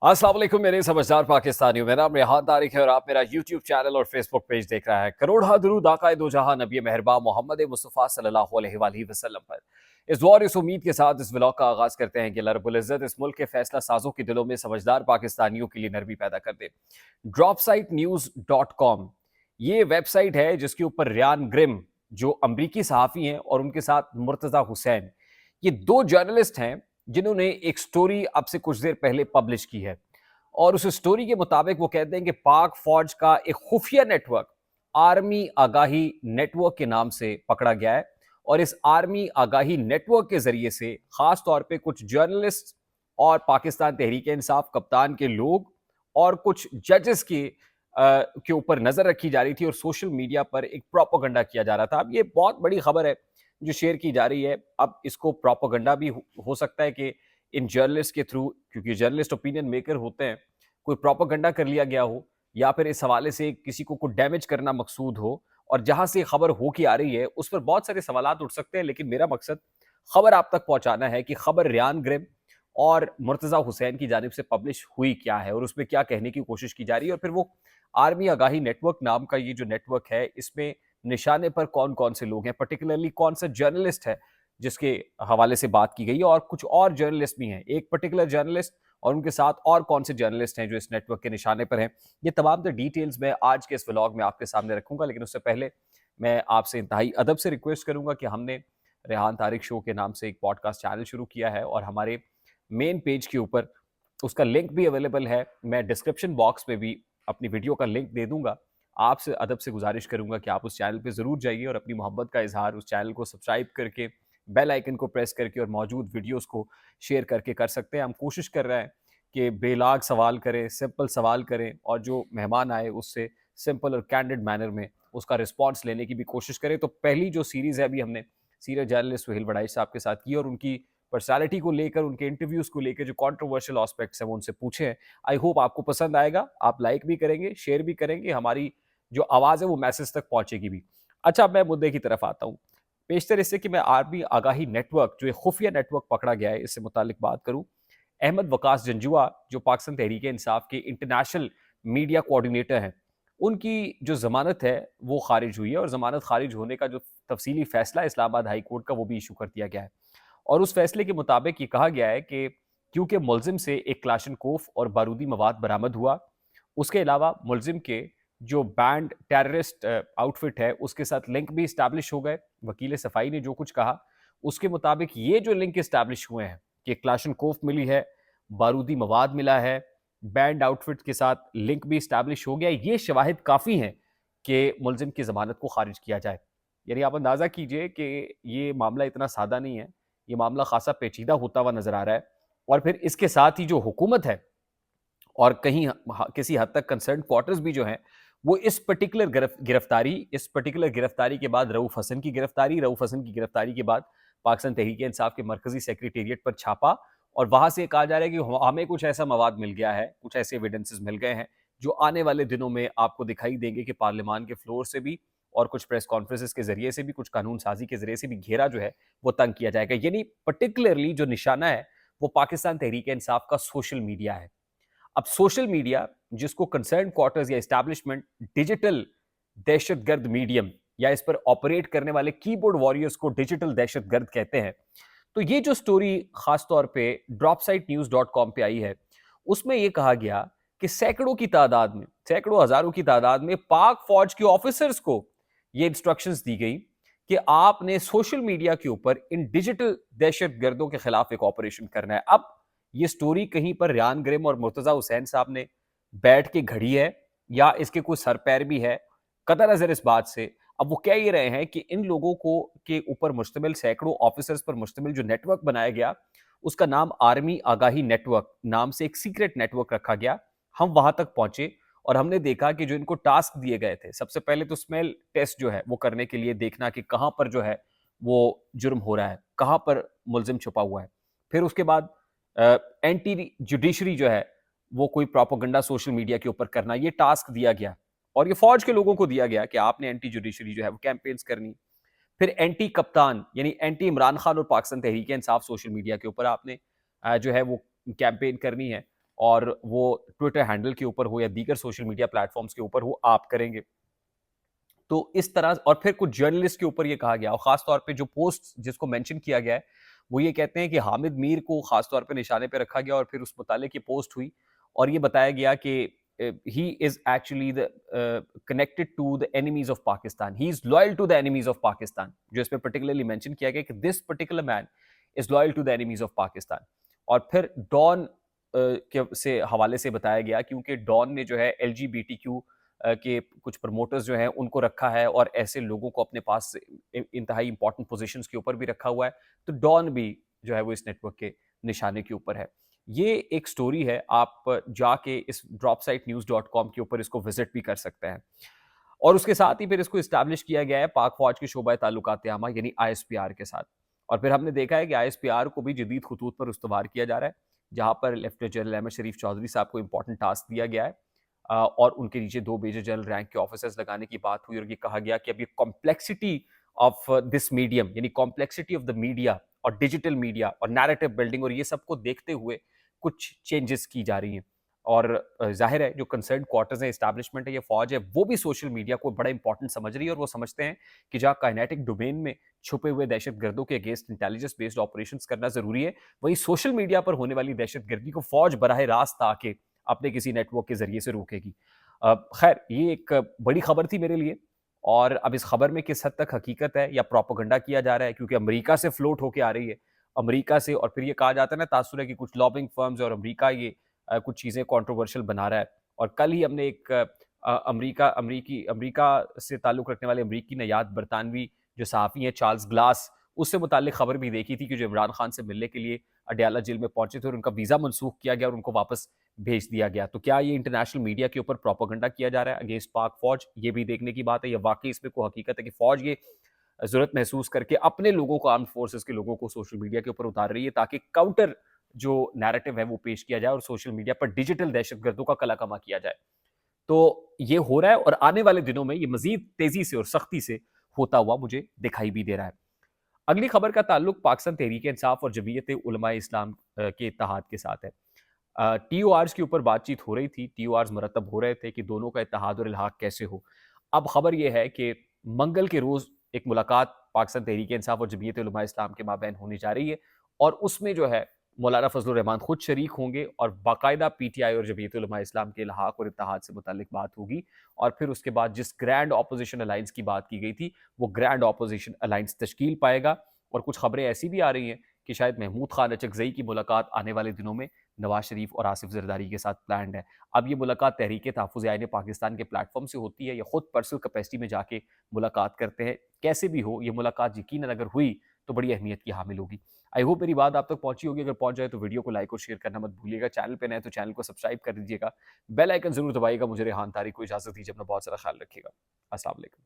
अस्सलाम वालेकुम मेरे समझदार पाकिस्तानियों। मेरा नाम रेहान तारिक है और आप मेरा यूट्यूब चैनल और फेसबुक पेज देख रहा है। करोड़ दुरूद आक़ाए दो जहां नबी मेहरबान मोहम्मद मुस्तफ़ा सल्लल्लाहु अलैहि वसल्लम पर। इस दुआ और इस उम्मीद के साथ इस व्लॉग का आगाज करते हैं कि अल्लाह रब्बुल इज़्ज़त इस मुल्क के फैसला साजों के दिलों में समझदार पाकिस्तानियों के लिए नरमी पैदा कर दे। dropsitenews.com ये वेबसाइट है जिसके ऊपर रियान ग्रिम जो अमरीकी सहाफ़ी हैं और उनके साथ मुर्तज़ा हुसैन, ये दो जर्नलिस्ट हैं जिन्होंने एक स्टोरी अब से कुछ देर पहले पब्लिश की है। और उस स्टोरी के मुताबिक वो कहते हैं कि पाक फौज का एक खुफिया नेटवर्क आर्मी आगाही नेटवर्क के नाम से पकड़ा गया है। और इस आर्मी आगाही नेटवर्क के जरिए से खास तौर पे कुछ जर्नलिस्ट और पाकिस्तान तहरीक इंसाफ कप्तान के लोग और कुछ जजेस के ऊपर नजर रखी जा रही थी और सोशल मीडिया पर एक प्रोपोगंडा किया जा रहा था। अब ये बहुत बड़ी खबर है जो शेयर की जा रही है। अब इसको प्रोपोगंडा भी हो सकता है कि इन जर्नलिस्ट के थ्रू, क्योंकि जर्नलिस्ट ओपिनियन मेकर होते हैं, कोई प्रोपोगंडा कर लिया गया हो या फिर इस हवाले से किसी को कुछ डैमेज करना मकसूद हो। और जहां से खबर हो के आ रही है उस पर बहुत सारे सवालात उठ सकते हैं, लेकिन मेरा मकसद खबर आप तक पहुंचाना है कि खबर रियान ग्रिम और मुर्तजा हुसैन की जानिब से पब्लिश हुई क्या है और उसमें क्या कहने की कोशिश की जा रही है। और फिर वो आर्मी आगाही नेटवर्क नाम का ये जो नेटवर्क है, इसमें निशाने पर कौन कौन से लोग हैं, पर्टिकुलरली कौन सा जर्नलिस्ट है जिसके हवाले से बात की गई है, और कुछ और जर्नलिस्ट भी हैं, एक पर्टिकुलर जर्नलिस्ट और उनके साथ और कौन से जर्नलिस्ट हैं जो इस नेटवर्क के निशाने पर हैं। ये तमाम द डिटेल्स मैं आज के इस व्लॉग में आपके सामने रखूंगा, लेकिन उससे पहले मैं आपसे इंतहाई अदब से रिक्वेस्ट करूंगा कि हमने रेहान तारिक शो के नाम से एक पॉडकास्ट चैनल शुरू किया है और हमारे मेन पेज के ऊपर उसका लिंक भी अवेलेबल है। मैं डिस्क्रिप्शन बॉक्स में भी अपनी वीडियो का लिंक दे दूंगा। आपसे अदब से गुजारिश करूंगा कि आप उस चैनल पे ज़रूर जाइए और अपनी मोहब्बत का इजहार उस चैनल को सब्सक्राइब करके, बेल आइकन को प्रेस करके और मौजूद वीडियोस को शेयर करके कर सकते हैं। हम कोशिश कर रहे हैं कि बेलाग सवाल करें, सिंपल सवाल करें और जो मेहमान आए उससे सिंपल और कैंडिड मैनर में उसका रिस्पॉन्स लेने की भी कोशिश करें। तो पहली जो सीरीज़ है अभी हमने सीनियर जर्नलिस्ट सुहेल वड़ाई साहब के साथ की और उनकी पर्सनैलिटी को लेकर, उनके इंटरव्यूज़ को लेकर जो कॉन्ट्रोवर्शियल एस्पेक्ट्स हैं वो उनसे पूछे हैं। आई होप आपको पसंद आएगा, आप लाइक भी करेंगे, शेयर भी करेंगे, हमारी जो आवाज़ है वो मैसेज तक पहुंचेगी भी। अच्छा, अब मैं मुद्दे की तरफ आता हूँ। पेशतर इससे कि मैं आर्मी आगाही नेटवर्क जो एक खुफिया नेटवर्क पकड़ा गया है इससे मुतालिक बात करूँ। अहमद वकास जंजुआ जो पाकिस्तान तहरीक इंसाफ के इंटरनेशनल मीडिया कोऑर्डिनेटर हैं, उनकी जो ज़मानत है वो खारिज हुई है और ज़मानत खारिज होने का जो तफसीली फैसला इस्लामाबाद हाई कोर्ट का वो भी इशू कर दिया गया है। और उस फैसले के मुताबिक ये कहा गया है कि क्योंकि मुलजिम से एक क्लाशनकोफ और बारूदी मवाद बरामद हुआ, उसके अलावा मुलजिम के जो बैंड टेररिस्ट आउटफिट है उसके साथ लिंक भी इस्टेब्लिश हो गए। वकील सफाई ने जो कुछ कहा उसके मुताबिक ये जो लिंक इस्टेब्लिश हुए हैं कि क्लाशनकोफ मिली है, बारूदी मवाद मिला है, बैंड आउटफिट के साथ लिंक भी इस्टेब्लिश हो गया, ये शवाहिद काफ़ी हैं कि मुलजिम की ज़मानत को खारिज किया जाए। यानी आप अंदाज़ा कीजिए कि ये मामला इतना सादा नहीं है, ये मामला खासा पेचीदा होता हुआ नजर आ रहा है। और फिर इसके साथ ही जो हुकूमत है और कहीं किसी हद तक कंसर्न क्वार्टर्स भी जो हैं, वो इस पर्टिकुलर गिरफ्तारी के बाद रऊफ हसन की गिरफ्तारी के बाद पाकिस्तान तहरीक इंसाफ के मरकजी सेक्रेटेरिएट पर छापा और वहां से कहा जा रहा है कि हमें कुछ ऐसा मवाद मिल गया है, कुछ ऐसे एविडेंसेस मिल गए हैं जो आने वाले दिनों में आपको दिखाई देंगे कि पार्लियामान के फ्लोर से भी और कुछ प्रेस कॉन्फ्रेंसेस के जरिए से भी, कुछ कानून साजी के जरिए से भी घेरा जो है वो तंग किया जाएगा। यानी पर्टिकुलरली जो निशाना है वो पाकिस्तान तहरीक इंसाफ का सोशल मीडिया है। अब सोशल मीडिया जिसको कंसर्न क्वार्टर्स या एस्टैब्लिशमेंट डिजिटल दहशतगर्द मीडियम या इस पर ऑपरेट करने वाले कीबोर्ड वॉरियर्स को डिजिटल दहशतगर्द कहते हैं। तो ये जो स्टोरी खास तौर पे dropsitenews.com पे आई है उसमें यह कहा गया कि सैकड़ों की तादाद में, सैकड़ों हजारों की तादाद में पाक फौज के ऑफिसर्स को ये इंस्ट्रक्शंस दी गई कि आपने सोशल मीडिया के ऊपर इन डिजिटल दहशतगर्दों के खिलाफ एक ऑपरेशन करना है। अब ये स्टोरी कहीं पर रियान ग्रिम और मुर्तजा हुसैन साहब ने बैठ के घड़ी है या इसके कोई सर पैर भी है, कतई नजर इस बात से। अब वो कह ये रहे हैं कि इन लोगों को के ऊपर मुश्तमिल सैकड़ों ऑफिसर्स पर मुश्तमिल जो नेटवर्क बनाया गया उसका नाम आर्मी आगाही नेटवर्क नाम से एक सीक्रेट नेटवर्क रखा गया। हम वहां तक पहुंचे और हमने देखा कि जो इनको टास्क दिए गए थे, सबसे पहले तो स्मेल टेस्ट जो है वो करने के लिए देखना कि कहां पर जो है वो जुर्म हो रहा है, कहां पर मुलजिम छुपा हुआ है। फिर उसके बाद एंटी जुडिशरी जो है वो कोई प्रोपोगंडा सोशल मीडिया के ऊपर करना, ये टास्क दिया गया और ये फौज के लोगों को दिया गया कि आपने एंटी जुडिशरी जो है वो कैंपेन्स करनी। फिर एंटी कप्तान यानी एंटी इमरान खान और पाकिस्तान तहरीक इंसाफ सोशल मीडिया के ऊपर आपने जो है वो कैंपेन करनी है। और वो ट्विटर हैंडल के ऊपर हो या दीगर सोशल मीडिया प्लेटफॉर्म्स के ऊपर हो, आप करेंगे। तो इस तरह और फिर कुछ जर्नलिस्ट के ऊपर ये कहा गया और खास तौर पे जो पोस्ट जिसको मेंशन किया गया है, वो ये कहते हैं कि हामिद मीर को खास तौर पे निशाने पे रखा गया और फिर उस मुतालिक ये पोस्ट हुई और ये बताया गया कि he is actually the connected to the enemies of Pakistan, he is loyal to the enemies of Pakistan, जो इसमें पर्टिकुलरली मेंशन किया गया कि this particular man is loyal to the enemies of Pakistan. और फिर डॉन के से हवाले से बताया गया क्योंकि डॉन ने जो है एलजीबीटीक्यू के कुछ प्रमोटर्स जो हैं उनको रखा है और ऐसे लोगों को अपने पास इंतहाई इंपॉर्टेंट पोजीशंस के ऊपर भी रखा हुआ है, तो डॉन भी जो है वो इस नेटवर्क के निशाने के ऊपर है। ये एक स्टोरी है, आप जाके इस dropsitenews.com के ऊपर इसको विजिट भी कर सकते हैं। और उसके साथ ही फिर इसको इस्टेब्लिश किया गया है पाक फौज के शोबा ताल्लुकात आमा यानी आईएसपीआर के साथ। और फिर हमने देखा है कि आईएसपीआर को भी जदीद खतूत पर उस्तवार किया जा रहा है, जहां पर लेफ्टिनेंट जनरल अहमद शरीफ चौधरी साहब को इंपॉर्टेंट टास्क दिया गया है और उनके नीचे 2 मेजर जनरल रैंक के ऑफिसर्स लगाने की बात हुई और ये कहा गया कि अब ये कॉम्प्लेक्सिटी ऑफ दिस मीडियम यानी कॉम्प्लेक्सिटी ऑफ द मीडिया और डिजिटल मीडिया और नैरेटिव बिल्डिंग और ये सबको देखते हुए कुछ चेंजेस की जा रही हैं। और जाहिर है जो कंसर्न क्वार्टर्स है, एस्टैब्लिशमेंट है, ये फौज है, वो भी सोशल मीडिया को बड़ा इंपॉर्टेंट समझ रही है और वो समझते हैं कि जहाँ काइनेटिक डोमेन में छुपे हुए दहशतगर्दों के अगेंस्ट इंटेलिजेंस बेस्ड ऑपरेशंस करना जरूरी है, वही सोशल मीडिया पर होने वाली दहशतगर्दी को फौज बराह रास्त आके अपने किसी नेटवर्क के जरिए से रोकेगी। खैर ये एक बड़ी खबर थी मेरे लिए और अब इस खबर में किस हद तक हकीकत है या प्रोपोगंडा किया जा रहा है, क्योंकि अमेरिका से फ्लोट होके आ रही है, अमेरिका से, और फिर ये कहा जाता है ना तासुर है कि कुछ लॉबिंग फर्म्स और अमेरिका ये कुछ चीज़ें कंट्रोवर्शियल बना रहा है। और कल ही हमने एक अमेरिका से ताल्लुक़ रखने वाले अमेरिकी नयाद बरतानवी जो सहाफ़ी हैं चार्ल्स ग्लास, उससे मुताल्लिक़ खबर भी देखी थी कि जो इमरान खान से मिलने के लिए अडयाला जेल में पहुंचे थे और उनका वीज़ा मनसूख किया गया और उनको वापस भेज दिया गया। तो क्या ये इंटरनेशनल मीडिया के ऊपर प्रोपेगेंडा किया जा रहा है अगेंस्ट पाक फौज? ये भी देखने की बात है, या वाकई इसमें कोई हकीकत है कि फौज ये ज़रूरत महसूस करके अपने लोगों को, आर्म फोर्सेस के लोगों को सोशल मीडिया के ऊपर उतार रही है ताकि काउंटर जो नैरेटिव है वो पेश किया जाए और सोशल मीडिया पर डिजिटल दहशतगर्दों का कलाकमा किया जाए। तो ये हो रहा है और आने वाले दिनों में ये मजीद तेजी से और सख्ती से होता हुआ मुझे दिखाई भी दे रहा है। अगली खबर का ताल्लुक पाकिस्तान तहरीक इंसाफ और जमीयत उलमा इस्लाम के इत्तेहाद के साथ है। टीओआर्स के ऊपर बातचीत हो रही थी, टीओआर्स मुरतब हो रहे थे कि दोनों का इत्तेहाद और इल्हाक कैसे हो। अब खबर यह है कि मंगल के रोज एक मुलाकात पाकिस्तान तहरीक इंसाफ और जमीयत उलमा इस्लाम के माबैन होने जा रही है और उसमें जो है मौलाना फजलुर रहमान खुद शरीक होंगे और बाकायदा पीटीआई और जमीयत उलमा इस्लाम के इल्हाक और इत्तेहाद से मुताल्लिक बात होगी। और फिर उसके बाद जिस ग्रैंड ऑपोजिशन अलायंस की बात की गई थी वो ग्रैंड ऑपोजिशन अलायंस तश्कील पाएगा। और कुछ खबरें ऐसी भी आ रही हैं कि शायद महमूद खान अचकजई की मुलाकात आने वाले दिनों में नवाज शरीफ और आसिफ जरदारी के साथ प्लान्ड है। अब ये मुलाकात तहरीक तहफ़्फ़ुज़ आईन पाकिस्तान के प्लेटफॉर्म से होती है या खुद पर्सनल कैपेसिटी में जाके मुलाकात करते हैं। कैसे भी हो ये मुलाकात यकीनन अगर हुई तो बड़ी अहमियत की हामिल होगी। आई होप मेरी बात आप तक पहुंची होगी। अगर पहुंच जाए तो वीडियो को लाइक और शेयर करना मत भूलिएगा। चैनल पे नए तो चैनल को सब्सक्राइब कर दीजिएगा। बेल आइकन जरूर दबाइएगा। मुझे रेहान तारिक को इजाजत दीजिए। अपना बहुत सारा ख्याल रखिएगा। अस्सलाम वालेकुम।